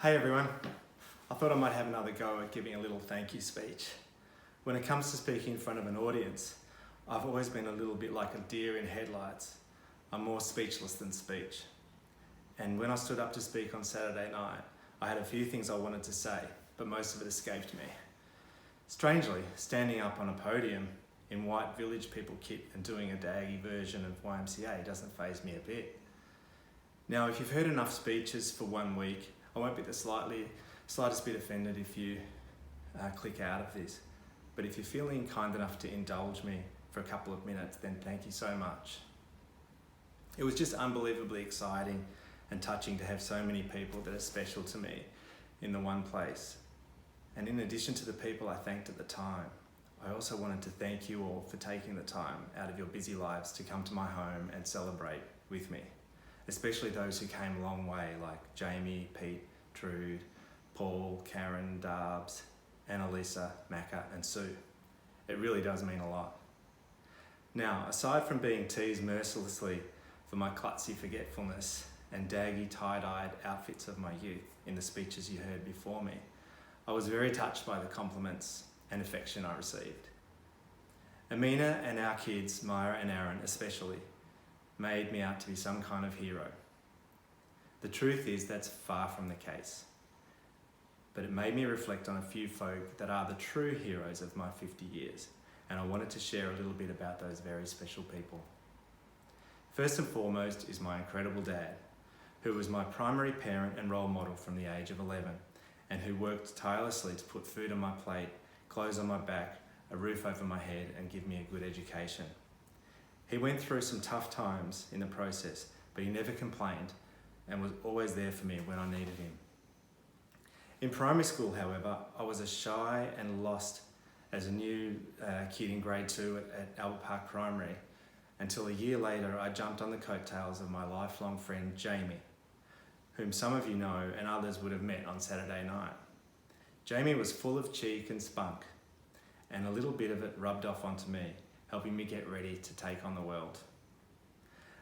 Hey everyone, I thought I might have another go at giving a little thank you speech. When it comes to speaking in front of an audience, I've always been a little bit like a deer in headlights. I'm more speechless than speech. And when I stood up to speak on Saturday night, I had a few things I wanted to say, but most of it escaped me. Strangely, standing up on a podium in white village people kit and doing a daggy version of YMCA doesn't faze me a bit. Now, if you've heard enough speeches for 1 week, I won't be the slightest bit offended if you click out of this. But if you're feeling kind enough to indulge me for a couple of minutes, then thank you so much. It was just unbelievably exciting and touching to have so many people that are special to me in the one place. And in addition to the people I thanked at the time, I also wanted to thank you all for taking the time out of your busy lives to come to my home and celebrate with me. Especially those who came a long way, like Jamie, Pete, Trude, Paul, Karen, Darbs, Annalisa, Macca and Sue. It really does mean a lot. Now, aside from being teased mercilessly for my klutzy forgetfulness and daggy tie-dyed outfits of my youth in the speeches you heard before me, I was very touched by the compliments and affection I received. Amina and our kids, Myra and Aaron especially, made me out to be some kind of hero. The truth is that's far from the case. But it made me reflect on a few folk that are the true heroes of my 50 years, and I wanted to share a little bit about those very special people. First and foremost is my incredible dad, who was my primary parent and role model from the age of 11, and who worked tirelessly to put food on my plate, clothes on my back, a roof over my head, and give me a good education. He went through some tough times in the process, but he never complained and was always there for me when I needed him. In primary school, however, I was as shy and lost as a new kid in grade 2 at Albert Park Primary, until a year later I jumped on the coattails of my lifelong friend Jamie, whom some of you know and others would have met on Saturday night. Jamie was full of cheek and spunk, and a little bit of it rubbed off onto me, helping me get ready to take on the world.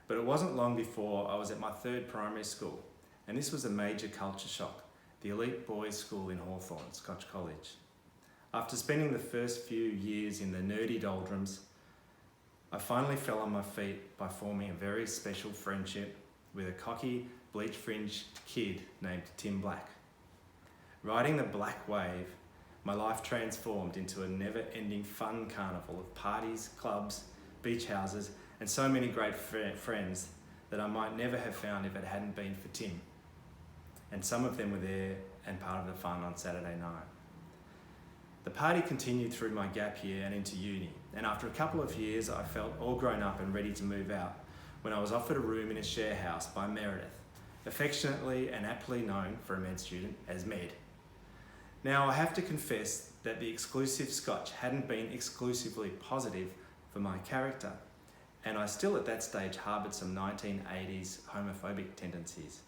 But it wasn't long before I was at my 3rd primary school, and this was a major culture shock, the elite boys' school in Hawthorn, Scotch College. After spending the first few years in the nerdy doldrums, I finally fell on my feet by forming a very special friendship with a cocky, bleach-fringed kid named Tim Black. Riding the Black wave, my life transformed into a never-ending fun carnival of parties, clubs, beach houses, and so many great friends that I might never have found if it hadn't been for Tim. And some of them were there and part of the fun on Saturday night. The party continued through my gap year and into uni, and after a couple of years I felt all grown up and ready to move out when I was offered a room in a share house by Meredith, affectionately and aptly known for a med student as Med. Now, I have to confess that the exclusive Scotch hadn't been exclusively positive for my character, and I still at that stage harboured some 1980s homophobic tendencies.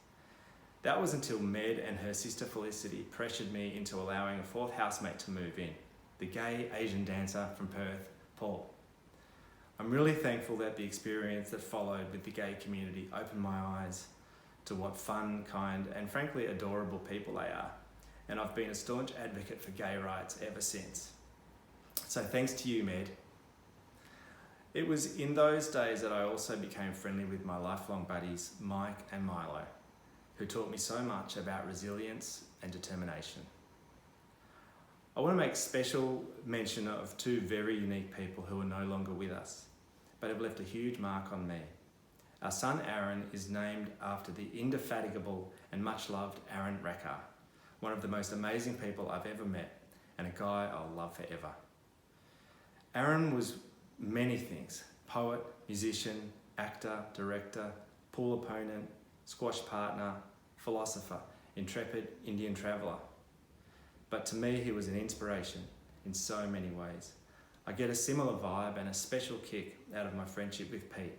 That was until Med and her sister Felicity pressured me into allowing a 4th housemate to move in, the gay Asian dancer from Perth, Paul. I'm really thankful that the experience that followed with the gay community opened my eyes to what fun, kind, and frankly adorable people they are. And I've been a staunch advocate for gay rights ever since. So thanks to you, Med. It was in those days that I also became friendly with my lifelong buddies, Mike and Milo, who taught me so much about resilience and determination. I want to make special mention of 2 very unique people who are no longer with us, but have left a huge mark on me. Our son Aaron is named after the indefatigable and much loved Aaron Rackar, one of the most amazing people I've ever met, and a guy I'll love forever. Aaron was many things: poet, musician, actor, director, pool opponent, squash partner, philosopher, intrepid Indian traveller. But to me, he was an inspiration in so many ways. I get a similar vibe and a special kick out of my friendship with Pete,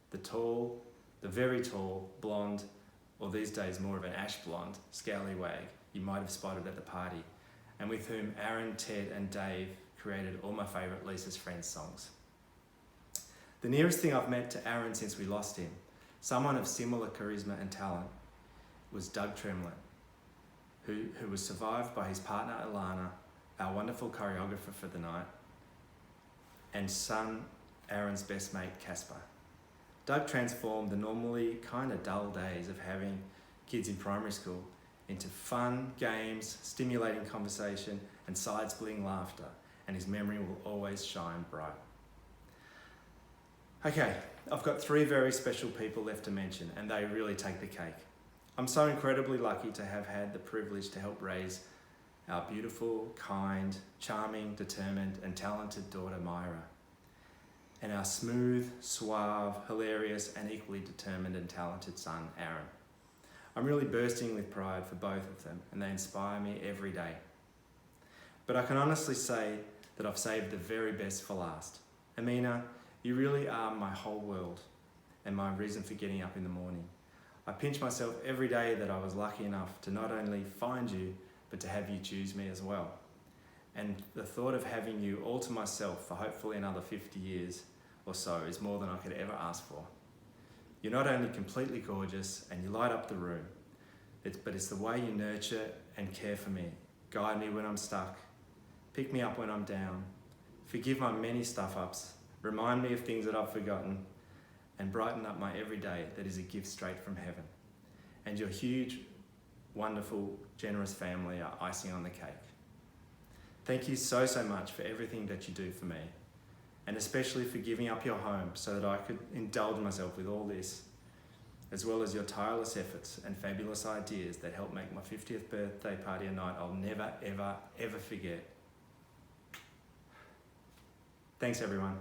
the very tall, blonde, or these days more of an ash blonde, scallywag you might have spotted at the party, and with whom Aaron, Ted and Dave created all my favourite Lisa's Friends songs. The nearest thing I've met to Aaron since we lost him, someone of similar charisma and talent, was Doug Tremlett. who was survived by his partner Alana, our wonderful choreographer for the night, and son Aaron's best mate Casper. Doug transformed the normally kind of dull days of having kids in primary school into fun, games, stimulating conversation, and side-splitting laughter, and his memory will always shine bright. Okay, I've got 3 very special people left to mention, and they really take the cake. I'm so incredibly lucky to have had the privilege to help raise our beautiful, kind, charming, determined, and talented daughter Myra, and our smooth, suave, hilarious, and equally determined and talented son Aaron. I'm really bursting with pride for both of them, and they inspire me every day. But I can honestly say that I've saved the very best for last. Amina, you really are my whole world and my reason for getting up in the morning. I pinch myself every day that I was lucky enough to not only find you, but to have you choose me as well. And the thought of having you all to myself for hopefully another 50 years or so is more than I could ever ask for. You're not only completely gorgeous and you light up the room, but it's the way you nurture and care for me, guide me when I'm stuck, pick me up when I'm down, forgive my many stuff-ups, remind me of things that I've forgotten, and brighten up my everyday that is a gift straight from heaven. And your huge, wonderful, generous family are icing on the cake. Thank you so much for everything that you do for me, and especially for giving up your home so that I could indulge myself with all this, as well as your tireless efforts and fabulous ideas that helped make my 50th birthday party a night I'll never, ever, ever forget. Thanks, everyone.